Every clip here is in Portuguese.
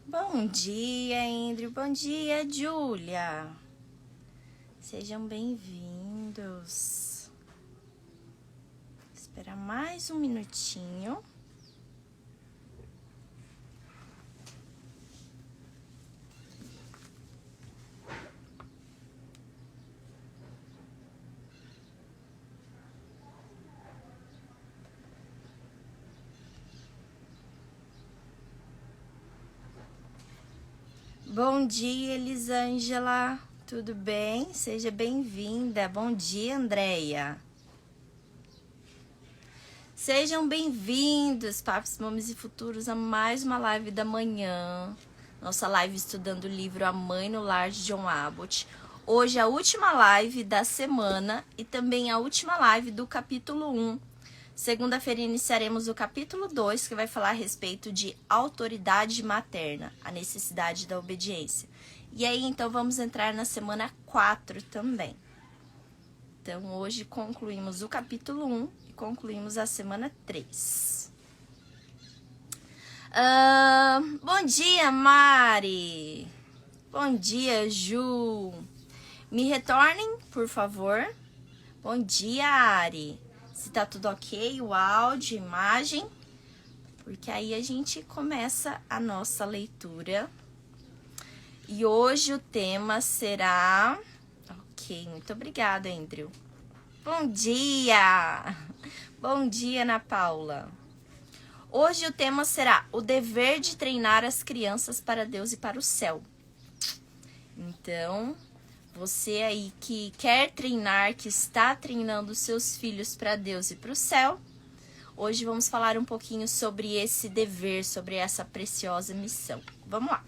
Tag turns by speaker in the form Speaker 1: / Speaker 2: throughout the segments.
Speaker 1: Bom dia, Andrew. Bom dia, Júlia. Sejam bem-vindos. Esperar mais um minutinho. Bom dia, Elisângela. Tudo bem? Seja bem-vinda. Bom dia, Andréia. Sejam bem-vindos, Papos, Mames e Futuros, a mais uma live da manhã. Nossa live estudando o livro A Mãe no Lar de John Abbott. Hoje a última live da semana e também a última live do capítulo 1. Segunda-feira iniciaremos o capítulo 2, que vai falar a respeito de autoridade materna, a necessidade da obediência. E aí, então, vamos entrar na semana 4 também. Então, hoje concluímos o capítulo 1 e concluímos a semana 3. Bom dia, Mari! Bom dia, Ju! Me retornem, por favor. Bom dia, Ari! Se tá tudo ok, o áudio, imagem, porque aí a gente começa a nossa leitura. E hoje o tema será... Ok, muito obrigada, Andrew. Bom dia! Bom dia, Ana Paula. Hoje o tema será o dever de treinar as crianças para Deus e para o céu. Então... você aí que quer treinar, que está treinando seus filhos para Deus e para o céu, hoje vamos falar um pouquinho sobre esse dever, sobre essa preciosa missão. Vamos lá.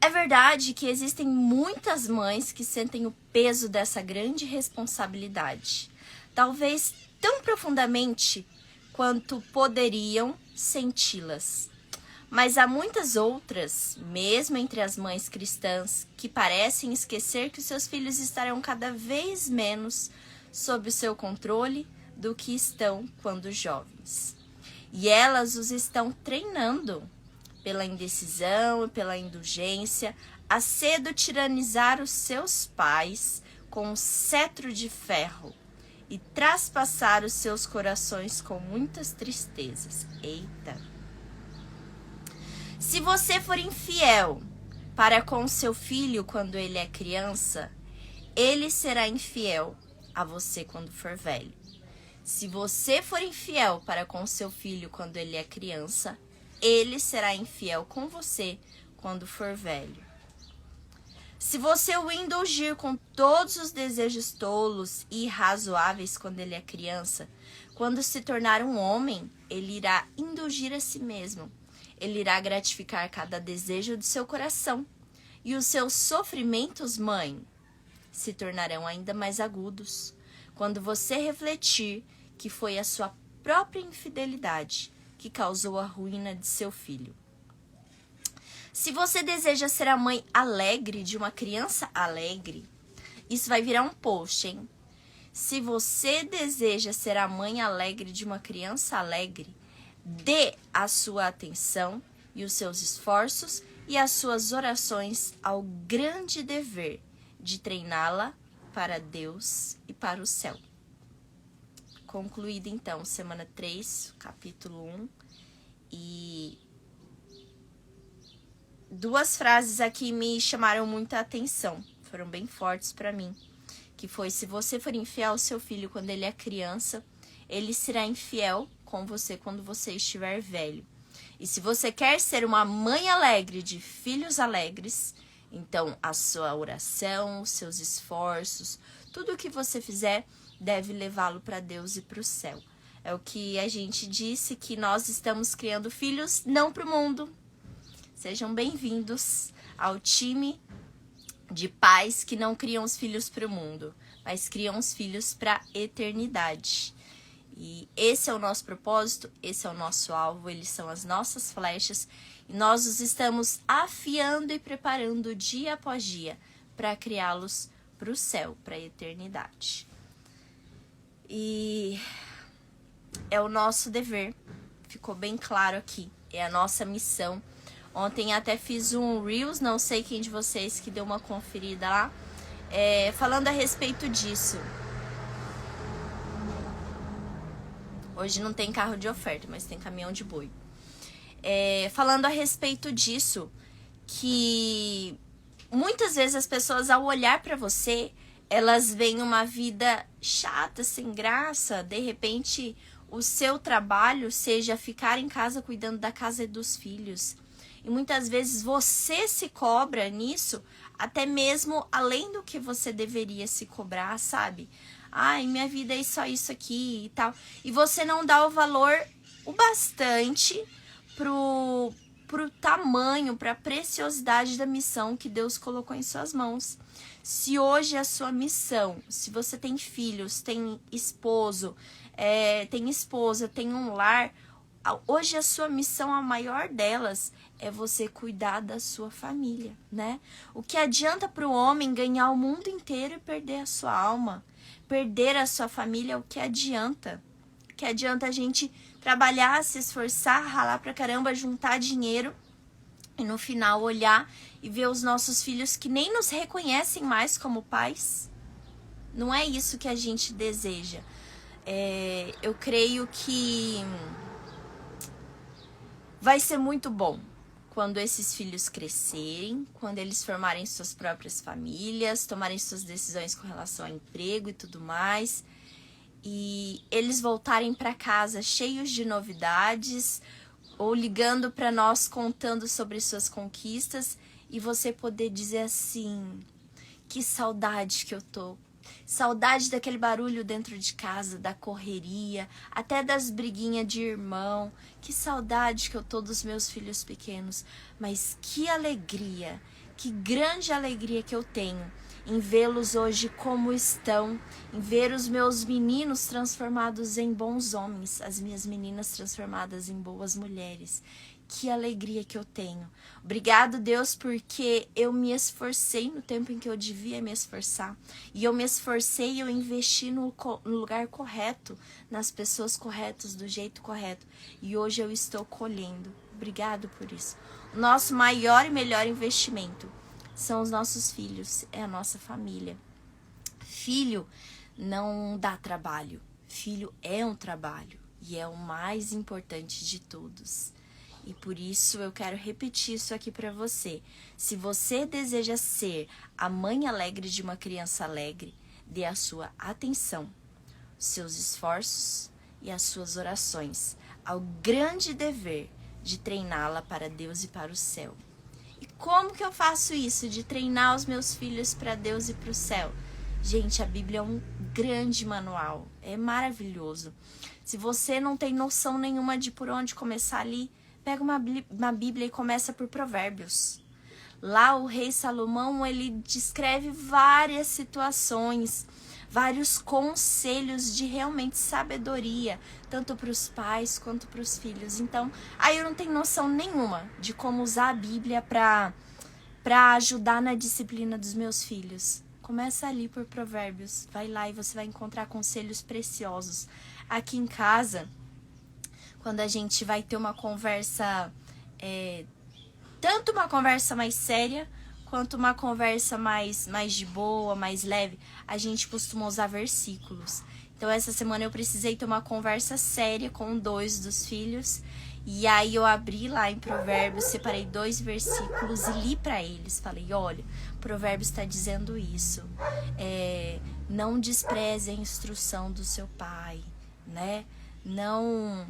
Speaker 1: É verdade que existem muitas mães que sentem o peso dessa grande responsabilidade, talvez tão profundamente quanto poderiam senti-las. Mas há muitas outras, mesmo entre as mães cristãs, que parecem esquecer que os seus filhos estarão cada vez menos sob o seu controle do que estão quando jovens. E elas os estão treinando, pela indecisão e pela indulgência, a cedo tiranizar os seus pais com um cetro de ferro e traspassar os seus corações com muitas tristezas. Eita! Se você for infiel para com seu filho quando ele é criança, ele será infiel a você quando for velho. Se você for infiel para com seu filho quando ele é criança, ele será infiel com você quando for velho. Se você o indulgir com todos os desejos tolos e irrazoáveis quando ele é criança, quando se tornar um homem, ele irá indulgir a si mesmo. Ele irá gratificar cada desejo de seu coração. E os seus sofrimentos, mãe, se tornarão ainda mais agudos quando você refletir que foi a sua própria infidelidade que causou a ruína de seu filho. Se você deseja ser a mãe alegre de uma criança alegre, isso vai virar um post, hein? Se você deseja ser a mãe alegre de uma criança alegre, dê a sua atenção e os seus esforços e as suas orações ao grande dever de treiná-la para Deus e para o céu. Concluída então, semana 3, capítulo 1. E duas frases aqui me chamaram muita atenção, foram bem fortes para mim. Que foi: se você for infiel ao seu filho quando ele é criança, ele será infiel com você quando você estiver velho. E se você quer ser uma mãe alegre de filhos alegres, então a sua oração, os seus esforços, tudo o que você fizer deve levá-lo para Deus e para o céu. É o que a gente disse, que nós estamos criando filhos não para o mundo. Sejam bem-vindos ao time de pais que não criam os filhos para o mundo, mas criam os filhos para a eternidade. E esse é o nosso propósito, esse é o nosso alvo, eles são as nossas flechas e nós os estamos afiando e preparando dia após dia para criá-los para o céu, para a eternidade. E é o nosso dever, ficou bem claro aqui, é a nossa missão Ontem até fiz um Reels, não sei quem de vocês que deu uma conferida lá, falando a respeito disso. Hoje não tem carro de oferta, mas tem caminhão de boi. Falando a respeito disso, que muitas vezes as pessoas, ao olhar pra você, elas veem uma vida chata, sem graça. De repente, o seu trabalho seja ficar em casa cuidando da casa e dos filhos. E muitas vezes você se cobra nisso, até mesmo além do que você deveria se cobrar, sabe? Ai, minha vida é só isso aqui e tal. E você não dá o valor o bastante pro tamanho, pra preciosidade da missão que Deus colocou em suas mãos. Se hoje a sua missão, se você tem filhos, tem esposo, tem esposa, tem um lar, hoje a sua missão, a maior delas, é você cuidar da sua família, né? O que adianta para o homem ganhar o mundo inteiro e perder a sua alma? Perder a sua família, o que adianta? O que adianta a gente trabalhar, se esforçar, ralar pra caramba, juntar dinheiro e no final olhar e ver os nossos filhos que nem nos reconhecem mais como pais? Não é isso que a gente deseja. Eu creio que vai ser muito bom quando esses filhos crescerem, quando eles formarem suas próprias famílias, tomarem suas decisões com relação ao emprego e tudo mais, e eles voltarem para casa cheios de novidades, ou ligando para nós contando sobre suas conquistas, e você poder dizer assim: que saudade que eu tô. Saudade daquele barulho dentro de casa, da correria, até das briguinhas de irmão. Que saudade que eu tô dos meus filhos pequenos. Mas que alegria, que grande alegria que eu tenho em vê-los hoje como estão, em ver os meus meninos transformados em bons homens, as minhas meninas transformadas em boas mulheres. Que alegria que eu tenho. Obrigado, Deus, porque eu me esforcei no tempo em que eu devia me esforçar. E eu me esforcei e eu investi no lugar correto, nas pessoas corretas, do jeito correto. E hoje eu estou colhendo. Obrigado por isso. O nosso maior e melhor investimento são os nossos filhos, é a nossa família. Filho não dá trabalho. Filho é um trabalho e é o mais importante de todos. E por isso eu quero repetir isso aqui para você. Se você deseja ser a mãe alegre de uma criança alegre, dê a sua atenção, seus esforços e as suas orações ao grande dever de treiná-la para Deus e para o céu. E como que eu faço isso, de treinar os meus filhos para Deus e para o céu? Gente, a Bíblia é um grande manual, é maravilhoso. Se você não tem noção nenhuma de por onde começar ali, pega uma Bíblia e começa por Provérbios. Lá o rei Salomão, ele descreve várias situações, vários conselhos de realmente sabedoria, tanto para os pais quanto para os filhos. Então, aí eu não tenho noção nenhuma de como usar a Bíblia para ajudar na disciplina dos meus filhos. Começa ali por Provérbios, vai lá e você vai encontrar conselhos preciosos. Aqui em casa, quando a gente vai ter uma conversa, tanto uma conversa mais séria, quanto uma conversa mais de boa, mais leve, a gente costuma usar versículos. Então, essa semana eu precisei ter uma conversa séria com 2 dos filhos, e aí eu abri lá em Provérbios, separei 2 versículos e li para eles. Falei: olha, Provérbios está dizendo isso, não despreze a instrução do seu pai, né? Não...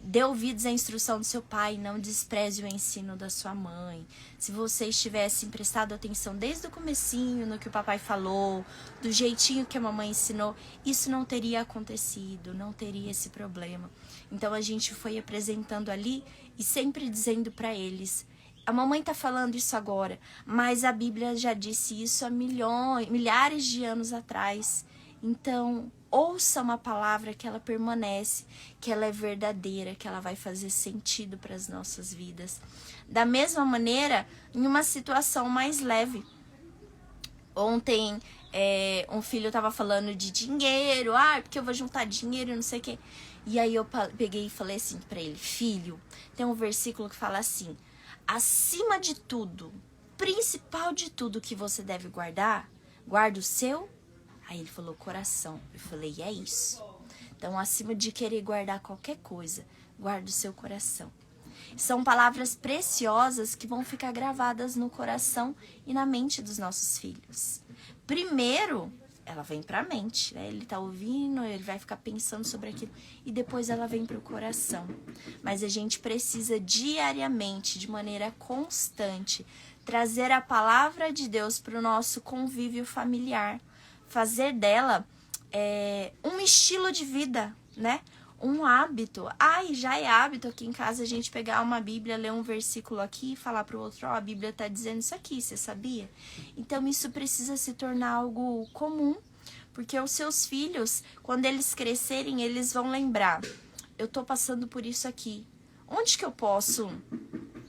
Speaker 1: Dê ouvidos à instrução do seu pai, não despreze o ensino da sua mãe. Se vocês tivessem prestado atenção desde o comecinho no que o papai falou, do jeitinho que a mamãe ensinou, isso não teria acontecido, não teria esse problema. Então a gente foi apresentando ali e sempre dizendo para eles: a mamãe tá falando isso agora, mas a Bíblia já disse isso há milhares de anos atrás. Então, ouça uma palavra que ela permanece, que ela é verdadeira, que ela vai fazer sentido para as nossas vidas. Da mesma maneira, em uma situação mais leve. Ontem, um filho estava falando de dinheiro, porque eu vou juntar dinheiro e não sei o quê. E aí eu peguei e falei assim para ele: filho, tem um versículo que fala assim: acima de tudo, principal de tudo que você deve guardar, guarda o seu. Aí ele falou coração. Eu falei, é isso. Então, acima de querer guardar qualquer coisa, guarda o seu coração. São palavras preciosas que vão ficar gravadas no coração e na mente dos nossos filhos. Primeiro, ela vem para a mente, né? Ele tá ouvindo, ele vai ficar pensando sobre aquilo e depois ela vem para o coração. Mas a gente precisa diariamente, de maneira constante, trazer a palavra de Deus para o nosso convívio familiar, fazer dela um estilo de vida, né? Um hábito. Já é hábito aqui em casa a gente pegar uma Bíblia, ler um versículo aqui e falar pro outro, a Bíblia tá dizendo isso aqui, você sabia? Então isso precisa se tornar algo comum, porque os seus filhos, quando eles crescerem, eles vão lembrar, eu tô passando por isso aqui. Onde que eu posso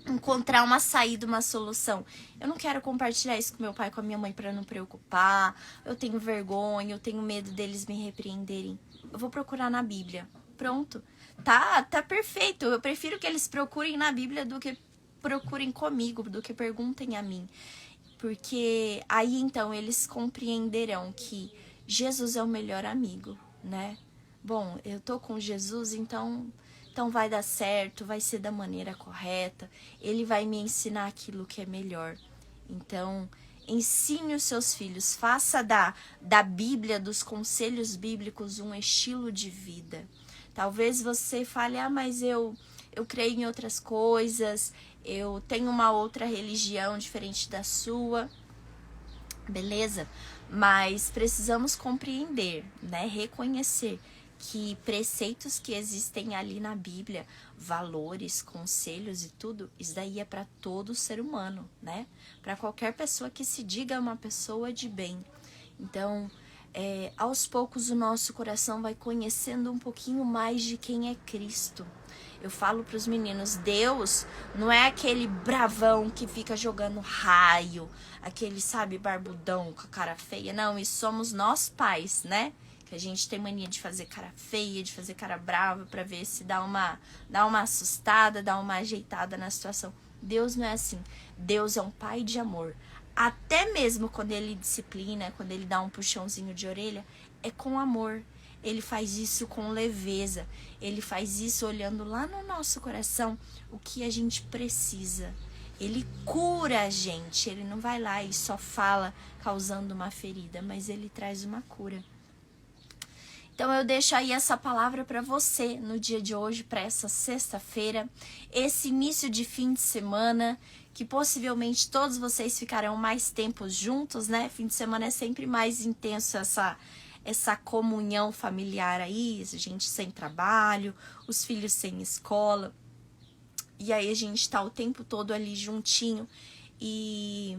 Speaker 1: encontrar uma saída, uma solução? Eu não quero compartilhar isso com meu pai, com a minha mãe para não preocupar, eu tenho vergonha, eu tenho medo deles me repreenderem. Eu vou procurar na Bíblia. Pronto, tá perfeito. Eu prefiro que eles procurem na Bíblia do que procurem comigo, do que perguntem a mim. Porque aí então eles compreenderão que Jesus é o melhor amigo, né? Bom, eu tô com Jesus, então vai dar certo, vai ser da maneira correta. Ele vai me ensinar aquilo que é melhor. Então, ensine os seus filhos, faça da Bíblia, dos conselhos bíblicos, um estilo de vida. Talvez você fale, mas eu creio em outras coisas, eu tenho uma outra religião diferente da sua, beleza? Mas precisamos compreender, né? Reconhecer que preceitos que existem ali na Bíblia, valores, conselhos e tudo, isso daí é para todo ser humano, né? Para qualquer pessoa que se diga uma pessoa de bem. Então, aos poucos o nosso coração vai conhecendo um pouquinho mais de quem é Cristo. Eu falo para os meninos, Deus não é aquele bravão que fica jogando raio, aquele, sabe, barbudão com a cara feia. Não, e somos nós pais, né? Que a gente tem mania de fazer cara feia, de fazer cara brava para ver se dá uma assustada, dá uma ajeitada na situação. Deus não é assim. Deus é um pai de amor. Até mesmo quando ele disciplina, quando ele dá um puxãozinho de orelha, é com amor. Ele faz isso com leveza. Ele faz isso olhando lá no nosso coração o que a gente precisa. Ele cura a gente. Ele não vai lá e só fala causando uma ferida, mas ele traz uma cura. Então eu deixo aí essa palavra para você no dia de hoje, para essa sexta-feira, esse início de fim de semana, que possivelmente todos vocês ficarão mais tempo juntos, né? Fim de semana é sempre mais intenso essa comunhão familiar aí, a gente sem trabalho, os filhos sem escola, e aí a gente tá o tempo todo ali juntinho, e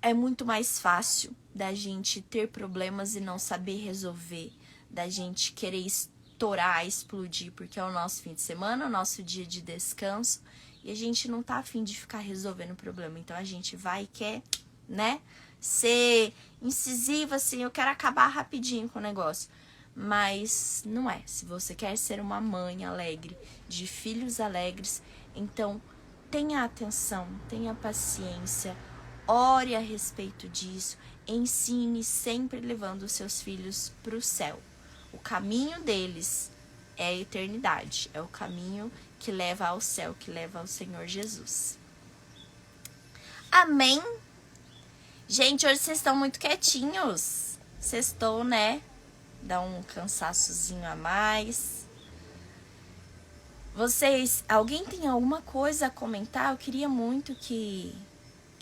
Speaker 1: é muito mais fácil da gente ter problemas e não saber resolver, da gente querer estourar, explodir, porque é o nosso fim de semana, o nosso dia de descanso, e a gente não tá afim de ficar resolvendo o problema. Então a gente vai e quer, né, ser incisiva, assim, eu quero acabar rapidinho com o negócio. Mas não é. Se você quer ser uma mãe alegre, de filhos alegres, então tenha atenção, tenha paciência, ore a respeito disso, ensine, sempre levando os seus filhos para o céu. O caminho deles é a eternidade, é o caminho que leva ao céu, que leva ao Senhor Jesus. Amém? Gente, hoje vocês estão muito quietinhos. Sextou, né? Dá um cansaçozinho a mais. Vocês, alguém tem alguma coisa a comentar? Eu queria muito que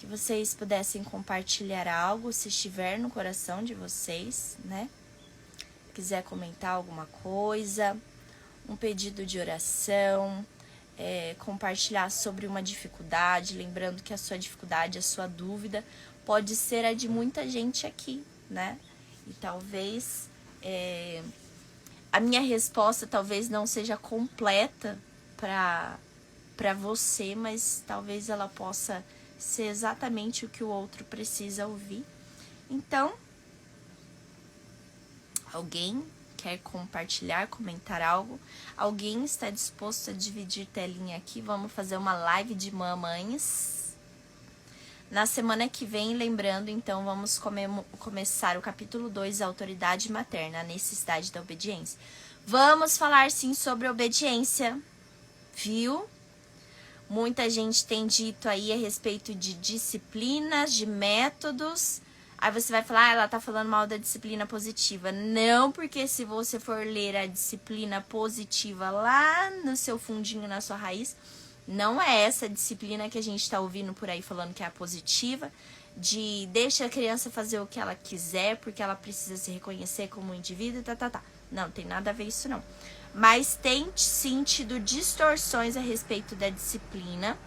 Speaker 1: vocês pudessem compartilhar algo, se estiver no coração de vocês, né? Quiser comentar alguma coisa, um pedido de oração, compartilhar sobre uma dificuldade, lembrando que a sua dificuldade, a sua dúvida pode ser a de muita gente aqui, né? E talvez a minha resposta talvez não seja completa para você, mas talvez ela possa ser exatamente o que o outro precisa ouvir. Então, alguém quer compartilhar, comentar algo? Alguém está disposto a dividir telinha aqui? Vamos fazer uma live de mamães. Na semana que vem, lembrando, então, vamos começar o capítulo 2, a autoridade materna, a necessidade da obediência. Vamos falar, sim, sobre obediência, viu? Muita gente tem dito aí a respeito de disciplinas, de métodos. Aí você vai falar, ela tá falando mal da disciplina positiva. Não, porque se você for ler a disciplina positiva lá no seu fundinho, na sua raiz, não é essa disciplina que a gente tá ouvindo por aí falando que é a positiva, de deixa a criança fazer o que ela quiser, porque ela precisa se reconhecer como um indivíduo, tá. Não, tem nada a ver isso não. Mas tem sim tido distorções a respeito da disciplina,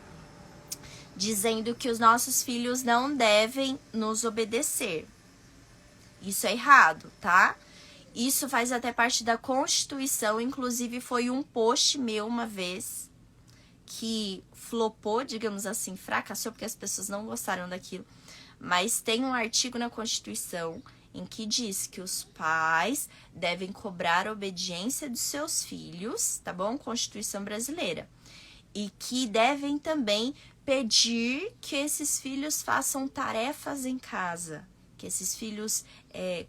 Speaker 1: dizendo que os nossos filhos não devem nos obedecer. Isso é errado, tá? Isso faz até parte da Constituição, inclusive foi um post meu uma vez que flopou, digamos assim, fracassou, porque as pessoas não gostaram daquilo. Mas tem um artigo na Constituição em que diz que os pais devem cobrar a obediência dos seus filhos, tá bom? Constituição brasileira. E que devem também pedir que esses filhos façam tarefas em casa, que esses filhos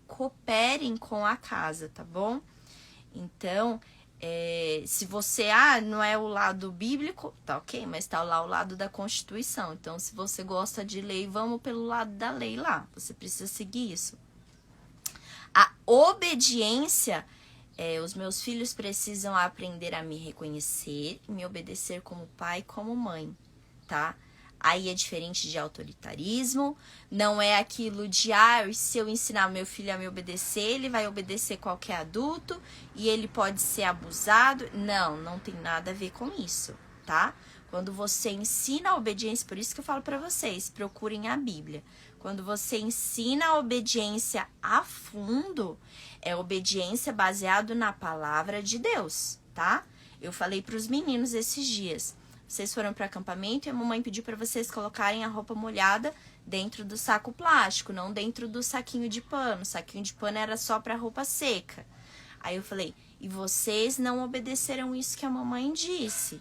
Speaker 1: cooperem com a casa, tá bom? Então, se você, não é o lado bíblico, tá ok, mas tá lá o lado da Constituição. Então, se você gosta de lei, vamos pelo lado da lei lá. Você precisa seguir isso. A obediência, os meus filhos precisam aprender a me reconhecer e me obedecer como pai e como mãe, tá? Aí é diferente de autoritarismo, não é aquilo de, se eu ensinar meu filho a me obedecer, ele vai obedecer qualquer adulto e ele pode ser abusado. Não tem nada a ver com isso, tá? Quando você ensina a obediência, por isso que eu falo pra vocês, procurem a Bíblia. Quando você ensina a obediência a fundo, é obediência baseado na palavra de Deus, tá? Eu falei pros meninos esses dias. Vocês foram para acampamento e a mamãe pediu para vocês colocarem a roupa molhada dentro do saco plástico, não dentro do saquinho de pano. O saquinho de pano era só para roupa seca. Aí eu falei, e vocês não obedeceram isso que a mamãe disse.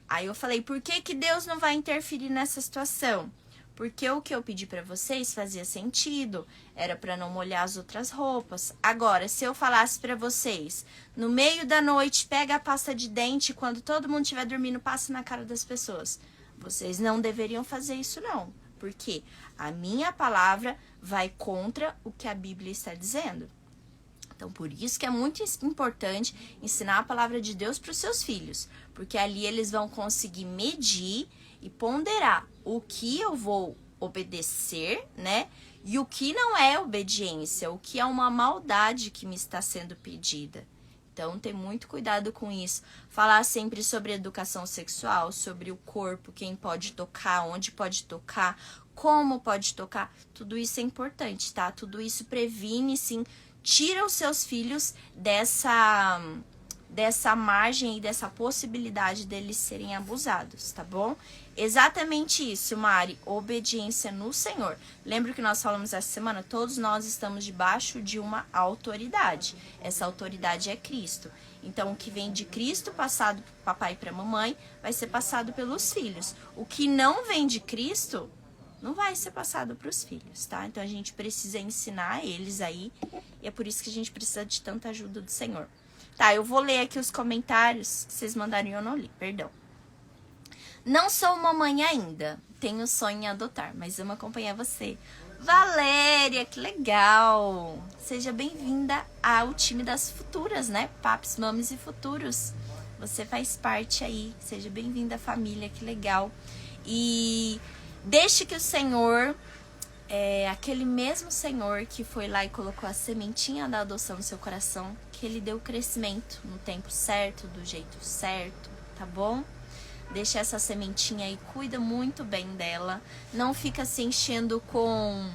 Speaker 1: Aí eu falei, por que Deus não vai interferir nessa situação? Porque o que eu pedi para vocês fazia sentido, era para não molhar as outras roupas. Agora, se eu falasse para vocês, no meio da noite, pega a pasta de dente, quando todo mundo estiver dormindo, passa na cara das pessoas. Vocês não deveriam fazer isso não, porque a minha palavra vai contra o que a Bíblia está dizendo. Então, por isso que é muito importante ensinar a palavra de Deus para os seus filhos, porque ali eles vão conseguir medir e ponderar o que eu vou obedecer, né? E o que não é obediência, o que é uma maldade que me está sendo pedida. Então, ter muito cuidado com isso. Falar sempre sobre educação sexual, sobre o corpo, quem pode tocar, onde pode tocar, como pode tocar. Tudo isso é importante, tá? Tudo isso previne, sim, tira os seus filhos dessa margem e dessa possibilidade deles serem abusados, tá bom? Exatamente isso, Mari, obediência no Senhor. Lembra que nós falamos essa semana? Todos nós estamos debaixo de uma autoridade. Essa autoridade é Cristo. Então, o que vem de Cristo, passado para papai e para mamãe, vai ser passado pelos filhos. O que não vem de Cristo, não vai ser passado para os filhos, tá? Então, a gente precisa ensinar eles aí, e é por isso que a gente precisa de tanta ajuda do Senhor. Tá, eu vou ler aqui os comentários que vocês mandaram e eu não li, perdão. Não sou mamãe ainda, tenho sonho em adotar, mas amo acompanhar você. Valéria, que legal! Seja bem-vinda ao time das futuras, né? Papis, mames e futuros. Você faz parte aí, seja bem-vinda à família, que legal. E deixe que o Senhor, aquele mesmo Senhor que foi lá e colocou a sementinha da adoção no seu coração, que Ele deu crescimento no tempo certo, do jeito certo, tá bom? Deixa essa sementinha aí, cuida muito bem dela. Não fica se enchendo com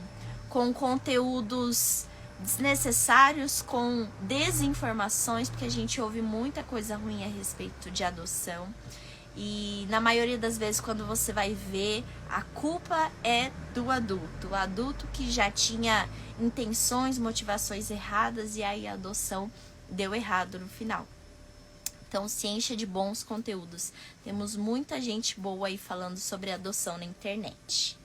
Speaker 1: conteúdos desnecessários, com desinformações, porque a gente ouve muita coisa ruim a respeito de adoção. E na maioria das vezes, quando você vai ver, a culpa é do adulto. O adulto que já tinha intenções, motivações erradas, e aí a adoção deu errado no final. Então, se encha de bons conteúdos. Temos muita gente boa aí falando sobre adoção na internet.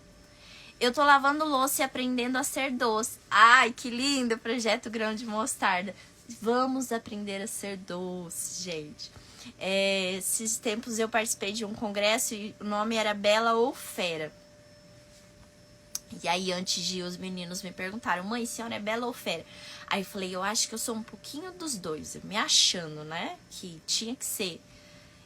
Speaker 1: Eu tô lavando louça e aprendendo a ser doce. Ai, que lindo! Projeto Grão de Mostarda. Vamos aprender a ser doce, gente. Esses tempos eu participei de um congresso e o nome era Bela ou Fera. E aí, antes de ir, os meninos me perguntaram: mãe, a senhora é bela ou fera? Aí eu falei: eu acho que eu sou um pouquinho dos dois. Eu me achando, né? Que tinha que ser.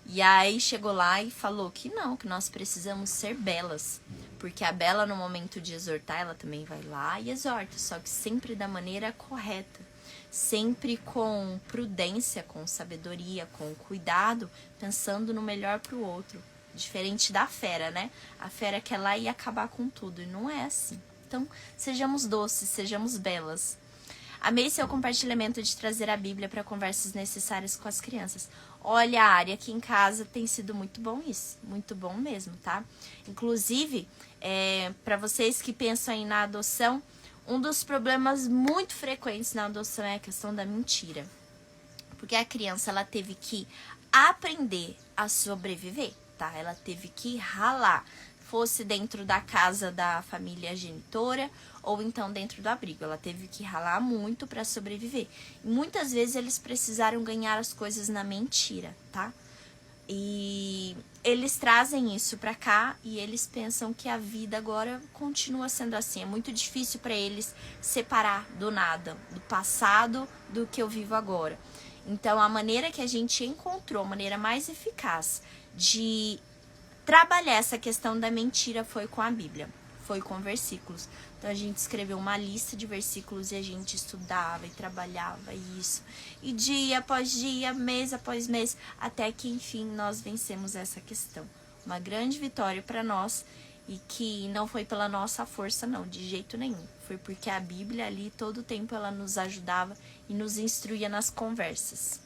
Speaker 1: E aí, chegou lá e falou que não, que nós precisamos ser belas. Porque a bela, no momento de exortar, ela também vai lá e exorta. Só que sempre da maneira correta. Sempre com prudência, com sabedoria, com cuidado, pensando no melhor pro outro. Diferente da fera, né? A fera quer lá e acabar com tudo. E não é assim. Então, sejamos doces, sejamos belas. Amei seu compartilhamento de trazer a Bíblia para conversas necessárias com as crianças. Olha, a área aqui em casa tem sido muito bom isso. Muito bom mesmo, tá? Inclusive, para vocês que pensam aí na adoção, um dos problemas muito frequentes na adoção é a questão da mentira. Porque a criança, ela teve que aprender a sobreviver. Tá? Ela teve que ralar, fosse dentro da casa da família genitora ou então dentro do abrigo. Ela teve que ralar muito para sobreviver. E muitas vezes eles precisaram ganhar as coisas na mentira, tá? E eles trazem isso para cá e eles pensam que a vida agora continua sendo assim. É muito difícil para eles separar do nada, do passado, do que eu vivo agora. Então, a maneira que a gente encontrou, a maneira mais eficaz de trabalhar essa questão da mentira foi com a Bíblia, foi com versículos. Então, a gente escreveu uma lista de versículos e a gente estudava e trabalhava isso. E dia após dia, mês após mês, até que, enfim, nós vencemos essa questão. Uma grande vitória para nós e que não foi pela nossa força, não, de jeito nenhum. Foi porque a Bíblia ali, todo o tempo, ela nos ajudava e nos instruía nas conversas.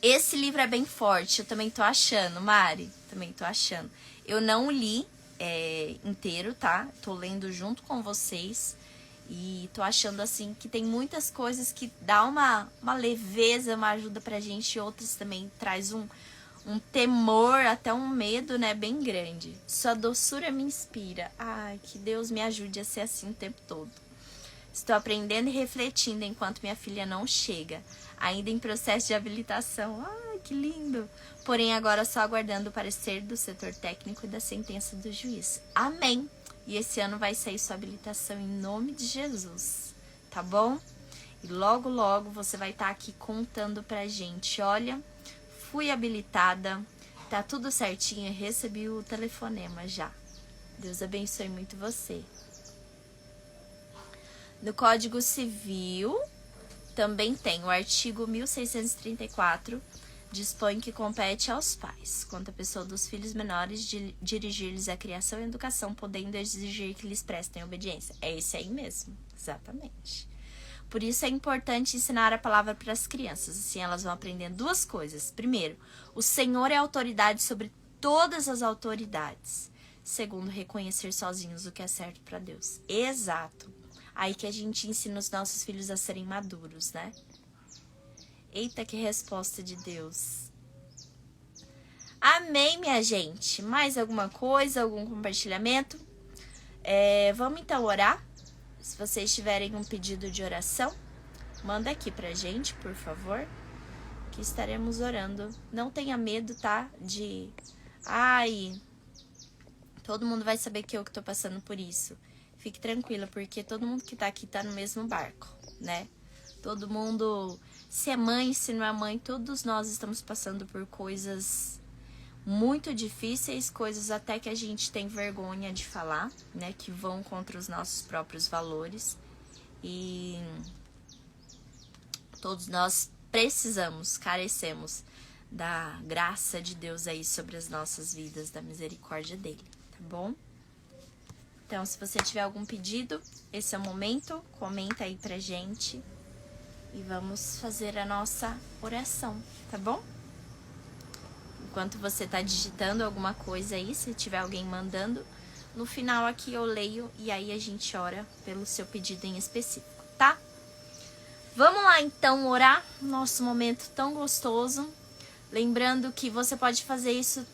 Speaker 1: Esse livro é bem forte, eu também tô achando, Mari, também tô achando. Eu não li inteiro, tá? Tô lendo junto com vocês e tô achando, assim, que tem muitas coisas que dá uma leveza, uma ajuda pra gente, e outras também traz um temor, até um medo, né, bem grande. Sua doçura me inspira. Ai, que Deus me ajude a ser assim o tempo todo. Estou aprendendo e refletindo enquanto minha filha não chega. Ainda em processo de habilitação. Ai, que lindo! Porém, agora só aguardando o parecer do setor técnico e da sentença do juiz. Amém! E esse ano vai sair sua habilitação em nome de Jesus. Tá bom? E logo, logo você vai estar aqui contando pra gente. Olha, fui habilitada, tá tudo certinho, recebi o telefonema já. Deus abençoe muito você. No Código Civil, também tem o artigo 1634, dispõe que compete aos pais, quanto à pessoa dos filhos menores, de dirigir-lhes a criação e a educação, podendo exigir que lhes prestem obediência. É esse aí mesmo, exatamente. Por isso é importante ensinar a palavra para as crianças, assim elas vão aprendendo duas coisas. Primeiro, o Senhor é autoridade sobre todas as autoridades. Segundo, reconhecer sozinhos o que é certo para Deus. Exato. Aí que a gente ensina os nossos filhos a serem maduros, né? Eita, que resposta de Deus. Amém, minha gente. Mais alguma coisa, algum compartilhamento? Vamos então orar? Se vocês tiverem um pedido de oração, manda aqui pra gente, por favor, que estaremos orando. Não tenha medo, tá? Todo mundo vai saber que eu que tô passando por isso. Fique tranquila, porque todo mundo que tá aqui tá no mesmo barco, né? Todo mundo, se é mãe, se não é mãe, todos nós estamos passando por coisas muito difíceis, coisas até que a gente tem vergonha de falar, né? Que vão contra os nossos próprios valores. E todos nós precisamos, carecemos da graça de Deus aí sobre as nossas vidas, da misericórdia dele, tá bom? Então, se você tiver algum pedido, esse é o momento, comenta aí pra gente e vamos fazer a nossa oração, tá bom? Enquanto você tá digitando alguma coisa aí, se tiver alguém mandando, no final aqui eu leio e aí a gente ora pelo seu pedido em específico, tá? Vamos lá então orar, nosso momento tão gostoso. Lembrando que você pode fazer isso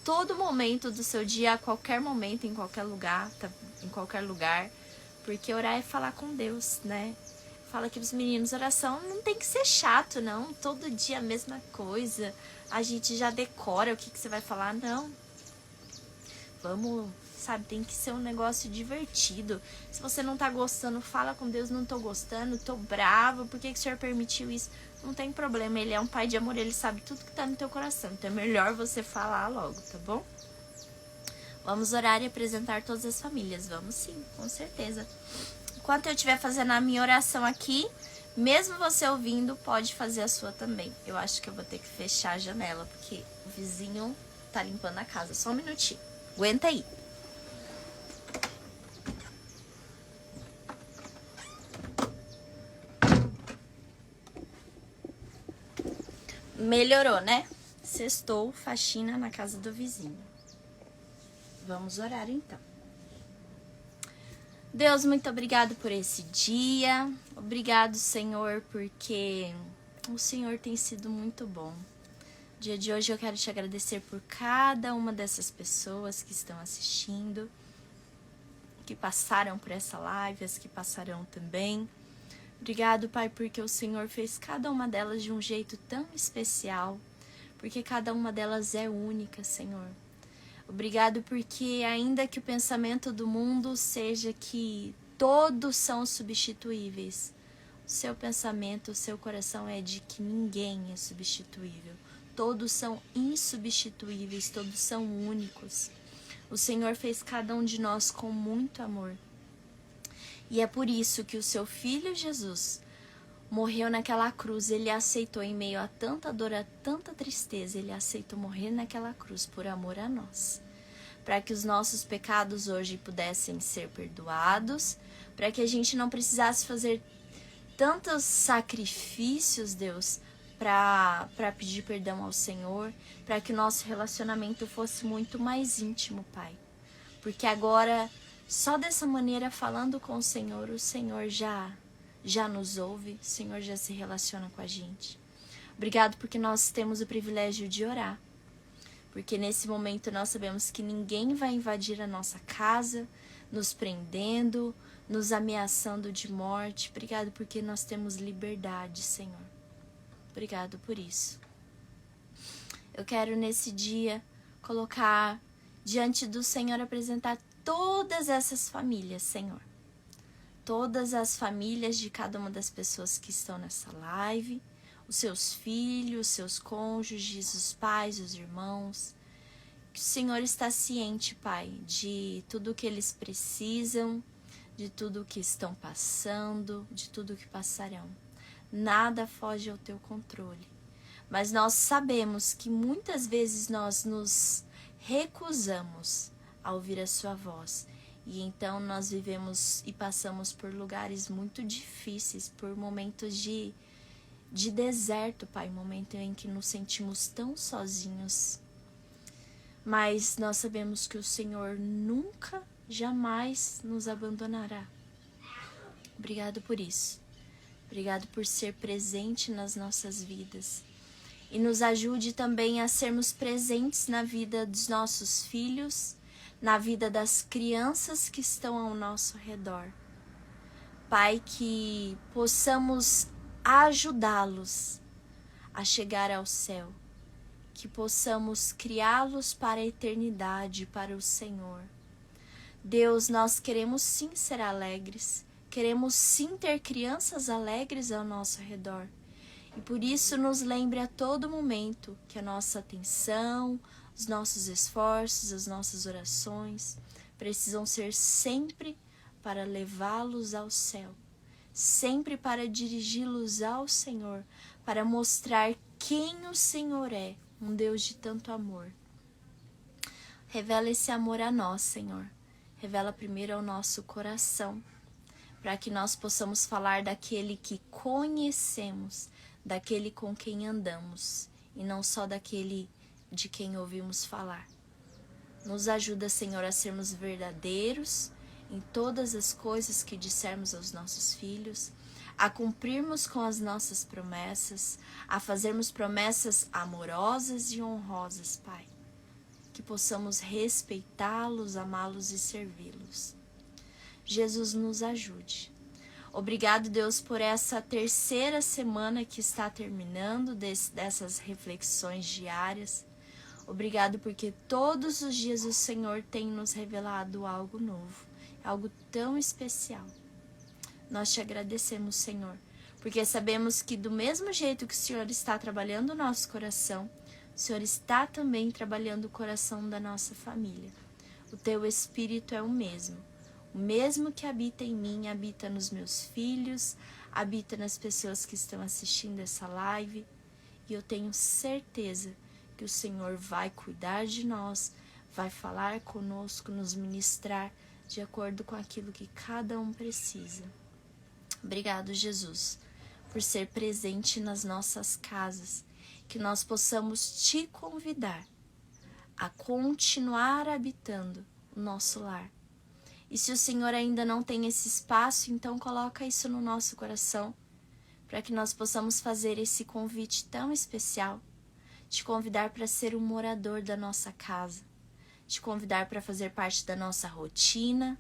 Speaker 1: todo momento do seu dia, a qualquer momento, em qualquer lugar, tá? Em qualquer lugar. Porque orar é falar com Deus, né? Fala aqui pros meninos, oração não tem que ser chato, não. Todo dia a mesma coisa. A gente já decora o que você vai falar, não. Vamos, sabe, tem que ser um negócio divertido. Se você não tá gostando, fala com Deus, não tô gostando, tô bravo, por que o Senhor permitiu isso? Não tem problema, Ele é um pai de amor, Ele sabe tudo que tá no teu coração. Então é melhor você falar logo, tá bom? Vamos orar e apresentar todas as famílias. Vamos sim, com certeza. Enquanto eu estiver fazendo a minha oração aqui, mesmo você ouvindo, pode fazer a sua também. Eu acho que eu vou ter que fechar a janela, porque o vizinho tá limpando a casa. Só um minutinho. Aguenta aí. Melhorou, né? Sextou, faxina na casa do vizinho. Vamos orar então. Deus, muito obrigado por esse dia. Obrigado, Senhor, porque o Senhor tem sido muito bom. No dia de hoje eu quero te agradecer por cada uma dessas pessoas que estão assistindo, que passaram por essa live, as que passarão também. Obrigado, Pai, porque o Senhor fez cada uma delas de um jeito tão especial, porque cada uma delas é única, Senhor. Obrigado porque ainda que o pensamento do mundo seja que todos são substituíveis, o seu pensamento, o seu coração é de que ninguém é substituível. Todos são insubstituíveis, todos são únicos. O Senhor fez cada um de nós com muito amor. E é por isso que o seu Filho Jesus morreu naquela cruz. Ele aceitou em meio a tanta dor, a tanta tristeza. Ele aceitou morrer naquela cruz por amor a nós. Para que os nossos pecados hoje pudessem ser perdoados. Para que a gente não precisasse fazer tantos sacrifícios, Deus, para pedir perdão ao Senhor. Para que o nosso relacionamento fosse muito mais íntimo, Pai. Porque agora, só dessa maneira, falando com o Senhor já nos ouve, o Senhor já se relaciona com a gente. Obrigado porque nós temos o privilégio de orar. Porque nesse momento nós sabemos que ninguém vai invadir a nossa casa, nos prendendo, nos ameaçando de morte. Obrigado porque nós temos liberdade, Senhor. Obrigado por isso. Eu quero nesse dia colocar diante do Senhor, apresentar todas essas famílias, Senhor. Todas as famílias de cada uma das pessoas que estão nessa live, os seus filhos, os seus cônjuges, os pais, os irmãos. Que o Senhor está ciente, Pai, de tudo que eles precisam, de tudo que estão passando, de tudo que passarão. Nada foge ao teu controle. Mas nós sabemos que muitas vezes nós nos recusamos a ouvir a sua voz. E então nós vivemos e passamos por lugares muito difíceis, por momentos de deserto, Pai, momento em que nos sentimos tão sozinhos. Mas nós sabemos que o Senhor nunca, jamais nos abandonará. Obrigado por isso. Obrigado por ser presente nas nossas vidas. E nos ajude também a sermos presentes na vida dos nossos filhos, na vida das crianças que estão ao nosso redor. Pai, que possamos ajudá-los a chegar ao céu, que possamos criá-los para a eternidade, para o Senhor. Deus, nós queremos sim ser alegres, queremos sim ter crianças alegres ao nosso redor. E por isso nos lembre a todo momento que a nossa atenção, os nossos esforços, as nossas orações precisam ser sempre para levá-los ao céu, sempre para dirigi-los ao Senhor, para mostrar quem o Senhor é, um Deus de tanto amor. Revela esse amor a nós, Senhor. Revela primeiro ao nosso coração, para que nós possamos falar daquele que conhecemos, daquele com quem andamos, e não só daquele de quem ouvimos falar. Nos ajuda, Senhor, a sermos verdadeiros em todas as coisas que dissermos aos nossos filhos, a cumprirmos com as nossas promessas, a fazermos promessas amorosas e honrosas, Pai. Que possamos respeitá-los, amá-los e servi-los. Jesus, nos ajude. Obrigado, Deus, por essa terceira semana que está terminando dessas reflexões diárias. Obrigado porque todos os dias o Senhor tem nos revelado algo novo, algo tão especial. Nós te agradecemos, Senhor, porque sabemos que do mesmo jeito que o Senhor está trabalhando o nosso coração, o Senhor está também trabalhando o coração da nossa família. O teu Espírito é o mesmo que habita em mim, habita nos meus filhos, habita nas pessoas que estão assistindo essa live. E eu tenho certeza que o Senhor vai cuidar de nós, vai falar conosco, nos ministrar de acordo com aquilo que cada um precisa. Obrigado, Jesus, por ser presente nas nossas casas, que nós possamos te convidar a continuar habitando o nosso lar. E se o Senhor ainda não tem esse espaço, então coloca isso no nosso coração, para que nós possamos fazer esse convite tão especial, te convidar para ser um morador da nossa casa, te convidar para fazer parte da nossa rotina,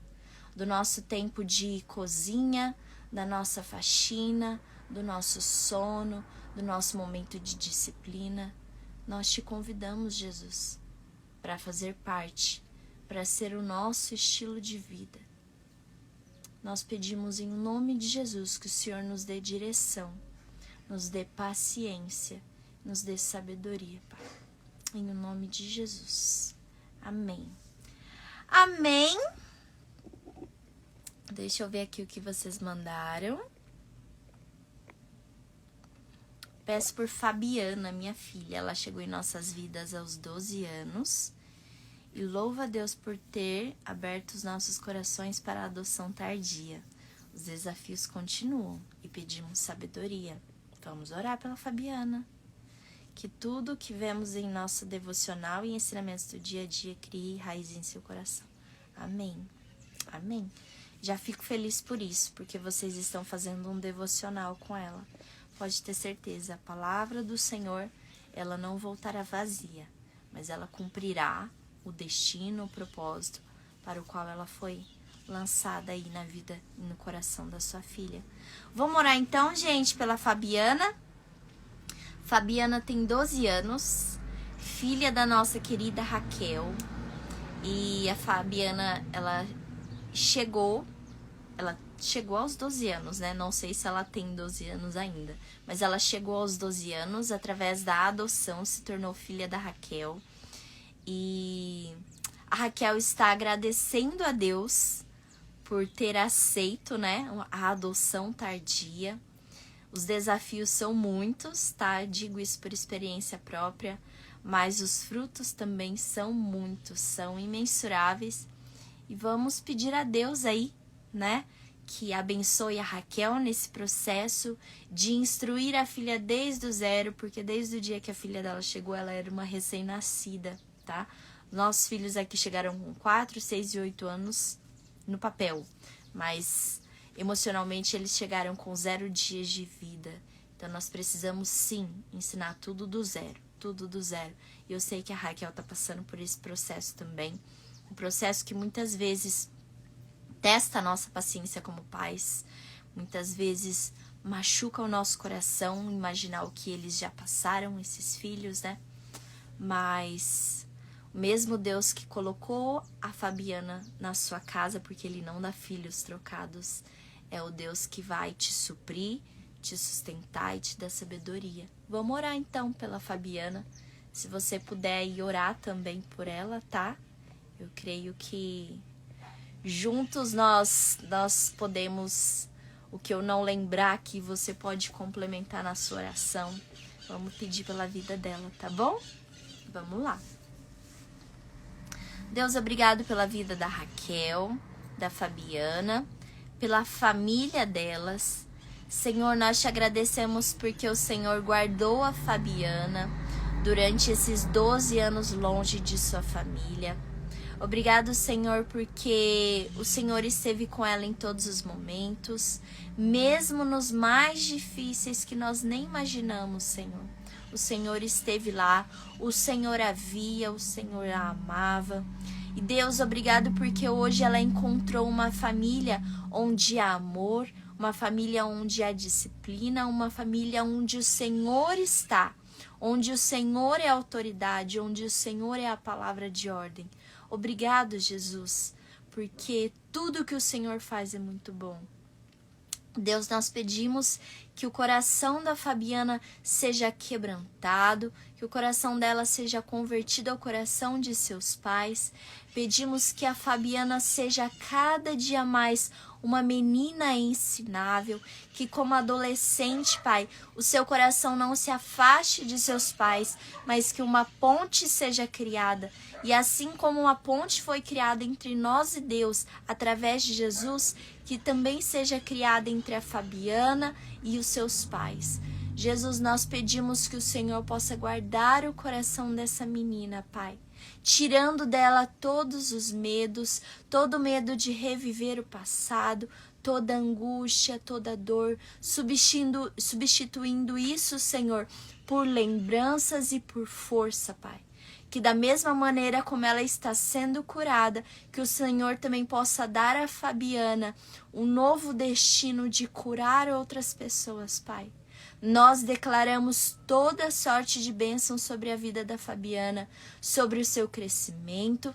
Speaker 1: do nosso tempo de cozinha, da nossa faxina, do nosso sono, do nosso momento de disciplina. Nós te convidamos, Jesus, para fazer parte, para ser o nosso estilo de vida. Nós pedimos em nome de Jesus que o Senhor nos dê direção, nos dê paciência, nos dê sabedoria, Pai. Em nome de Jesus. Amém. Amém. Deixa eu ver aqui o que vocês mandaram. Peço por Fabiana, minha filha. Ela chegou em nossas vidas aos 12 anos. E louva a Deus por ter aberto os nossos corações para a adoção tardia. Os desafios continuam e pedimos sabedoria. Vamos orar pela Fabiana. Que tudo que vemos em nosso devocional e ensinamentos do dia a dia crie raiz em seu coração. Amém. Amém. Já fico feliz por isso, porque vocês estão fazendo um devocional com ela. Pode ter certeza, a palavra do Senhor, ela não voltará vazia, mas ela cumprirá o destino, o propósito para o qual ela foi lançada aí na vida e no coração da sua filha. Vamos orar então, gente, pela Fabiana. Fabiana tem 12 anos, filha da nossa querida Raquel. E a Fabiana, ela chegou aos 12 anos, né? Não sei se ela tem 12 anos ainda, mas ela chegou aos 12 anos através da adoção, se tornou filha da Raquel. E a Raquel está agradecendo a Deus por ter aceito, né, a adoção tardia. Os desafios são muitos, tá? Digo isso por experiência própria, mas os frutos também são muitos, são imensuráveis. E vamos pedir a Deus aí, né, que abençoe a Raquel nesse processo de instruir a filha desde o zero, porque desde o dia que a filha dela chegou, ela era uma recém-nascida, tá? Nossos filhos aqui chegaram com 4, 6 e 8 anos no papel, mas emocionalmente eles chegaram com 0 dias de vida. Então nós precisamos sim ensinar tudo do zero, tudo do zero. E eu sei que a Raquel tá passando por esse processo também, um processo que muitas vezes testa a nossa paciência como pais, muitas vezes machuca o nosso coração imaginar o que eles já passaram, esses filhos, né? Mas o mesmo Deus que colocou a Fabiana na sua casa, porque Ele não dá filhos trocados, é o Deus que vai te suprir, te sustentar e te dar sabedoria. Vamos orar então pela Fabiana. Se você puder ir orar também por ela, tá? Eu creio que juntos nós podemos, o que eu não lembrar aqui, você pode complementar na sua oração. Vamos pedir pela vida dela, tá bom? Vamos lá. Deus, obrigado pela vida da Raquel, da Fabiana, pela família delas. Senhor, nós te agradecemos porque o Senhor guardou a Fabiana durante esses 12 anos longe de sua família. Obrigado, Senhor, porque o Senhor esteve com ela em todos os momentos, mesmo nos mais difíceis que nós nem imaginamos, Senhor. O Senhor esteve lá, o Senhor a via, o Senhor a amava. E Deus, obrigado porque hoje ela encontrou uma família onde há amor, uma família onde há disciplina, uma família onde o Senhor está, onde o Senhor é a autoridade, onde o Senhor é a palavra de ordem. Obrigado, Jesus, porque tudo que o Senhor faz é muito bom. Deus, nós pedimos que o coração da Fabiana seja quebrantado, que o coração dela seja convertido ao coração de seus pais. Pedimos que a Fabiana seja cada dia mais uma menina ensinável, que como adolescente, Pai, o seu coração não se afaste de seus pais, mas que uma ponte seja criada. E assim como uma ponte foi criada entre nós e Deus, através de Jesus, que também seja criada entre a Fabiana e os seus pais. Jesus, nós pedimos que o Senhor possa guardar o coração dessa menina, Pai, tirando dela todos os medos, todo medo de reviver o passado, toda angústia, toda dor, substituindo isso, Senhor, por lembranças e por força, Pai. Que da mesma maneira como ela está sendo curada, que o Senhor também possa dar a Fabiana um novo destino de curar outras pessoas, Pai. Nós declaramos toda sorte de bênção sobre a vida da Fabiana, sobre o seu crescimento,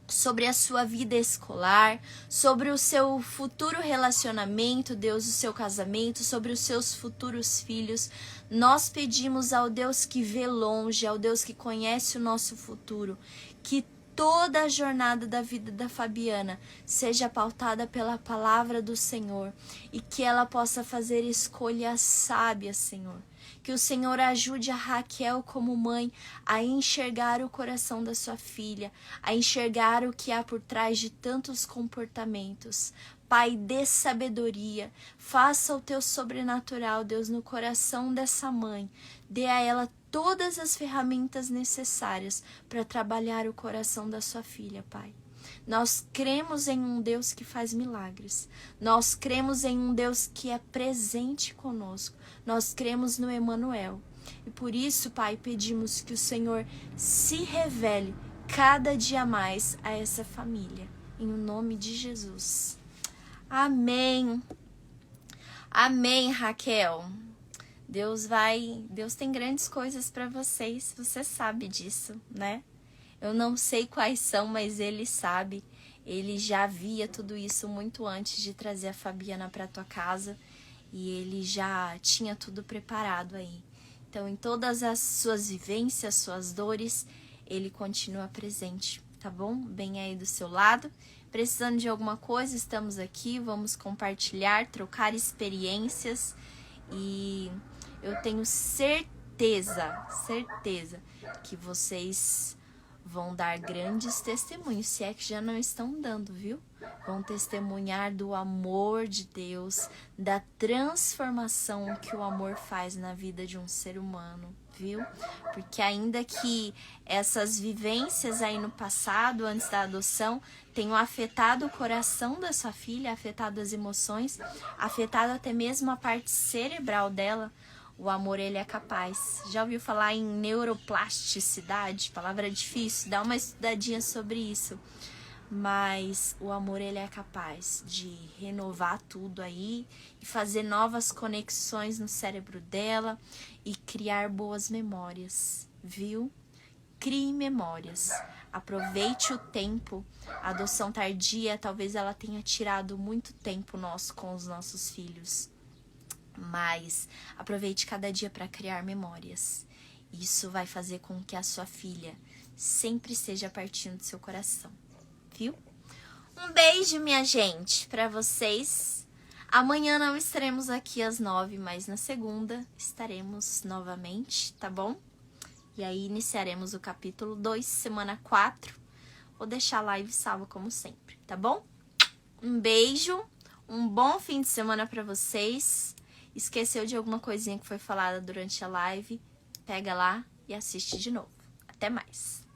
Speaker 1: sobre a sua vida escolar, sobre o seu futuro relacionamento, Deus, o seu casamento, sobre os seus futuros filhos. Nós pedimos ao Deus que vê longe, ao Deus que conhece o nosso futuro, que toda a jornada da vida da Fabiana seja pautada pela palavra do Senhor e que ela possa fazer escolhas sábias, Senhor. Que o Senhor ajude a Raquel como mãe a enxergar o coração da sua filha, a enxergar o que há por trás de tantos comportamentos. Pai, dê sabedoria, faça o teu sobrenatural, Deus, no coração dessa mãe. Dê a ela todas as ferramentas necessárias para trabalhar o coração da sua filha, Pai. Nós cremos em um Deus que faz milagres. Nós cremos em um Deus que é presente conosco. Nós cremos no Emanuel. E por isso, Pai, pedimos que o Senhor se revele cada dia mais a essa família. Em nome de Jesus. Amém. Amém, Raquel. Deus tem grandes coisas para vocês, você sabe disso, né? Eu não sei quais são, mas ele sabe. Ele já via tudo isso muito antes de trazer a Fabiana para tua casa e ele já tinha tudo preparado aí. Então, em todas as suas vivências, suas dores, ele continua presente, tá bom? Bem aí do seu lado. Precisando de alguma coisa, estamos aqui, vamos compartilhar, trocar experiências e eu tenho certeza que vocês vão dar grandes testemunhos, se é que já não estão dando, viu? Vão testemunhar do amor de Deus, da transformação que o amor faz na vida de um ser humano, viu? Porque ainda que essas vivências aí no passado, antes da adoção, tenham afetado o coração da sua filha, afetado as emoções, afetado até mesmo a parte cerebral dela, o amor, ele é capaz. Já ouviu falar em neuroplasticidade? Palavra difícil, dá uma estudadinha sobre isso. Mas o amor, ele é capaz de renovar tudo aí e fazer novas conexões no cérebro dela e criar boas memórias, viu? Crie memórias. Aproveite o tempo. A adoção tardia, talvez ela tenha tirado muito tempo nosso com os nossos filhos. Mas aproveite cada dia para criar memórias. Isso vai fazer com que a sua filha sempre esteja partindo do seu coração, viu? Um beijo, minha gente, para vocês. Amanhã não estaremos aqui às 9, mas na segunda estaremos novamente, tá bom? E aí iniciaremos o capítulo 2, semana 4. Vou deixar a live salva como sempre, tá bom? Um beijo, um bom fim de semana para vocês. Esqueceu de alguma coisinha que foi falada durante a live? Pega lá e assiste de novo. Até mais!